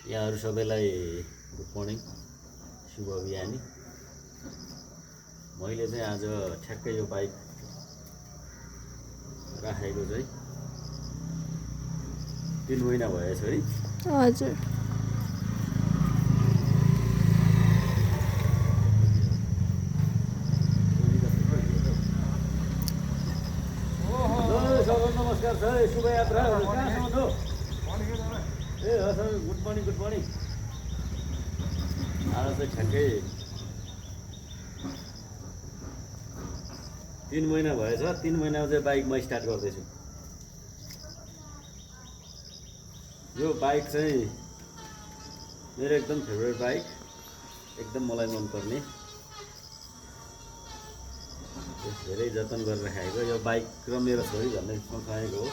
यहाँहरू सबैलाई good morning, शुभ बिहानी। मैले चाहिँ आज ठ्याक्कै यो बाइक राखेको चाहिँ 3 महिना भएछ है। हजुर। नमस्कार सर, शुभ यात्रा। कहाँसम्म हो? ए हजुर, गुड मर्निङ गुड मर्निङ। आज चाहिँ ठ्याक्कै 3 महिना भएछ। 3 महिनामा चाहिँ बाइक म स्टार्ट गर्दैछु। यो बाइक चाहिँ मेरो एकदम फेभरेट बाइक, एकदम मलाई मनपर्ने, धेरै जतन गरेर राखेको। यो बाइक र मेरो छोरी झन्डै सँगसँगैको हो।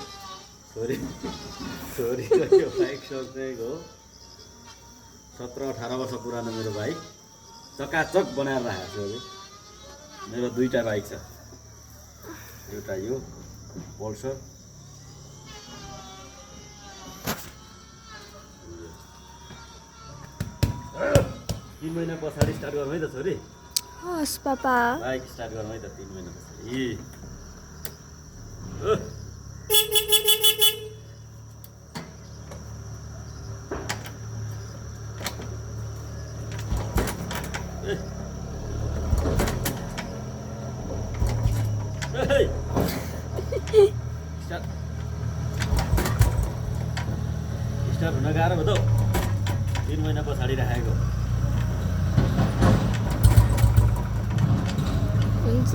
छोरी र यो बाइक सँगसँगैको हो। 17-18 वर्ष पुरानो मेरो बाइक चकाचक बनाएर राखेको छु। अहिले मेरो 2टा बाइक छ, एउटा यो पल्सर, 3 महिना पछाडि स्टार्ट गरौँ है त छोरी। हस् पापा। बाइक स्टार्ट गरौँ है त 3 महिना पछाडि। स्टार्ट हुन गाह्रो भयो त, 3 महिना पछाडि राखेको। हुन्छ।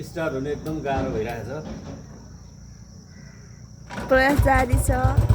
स्टार्ट हुने एकदम गाह्रो भइरहेछ। प्रयास जारी छ।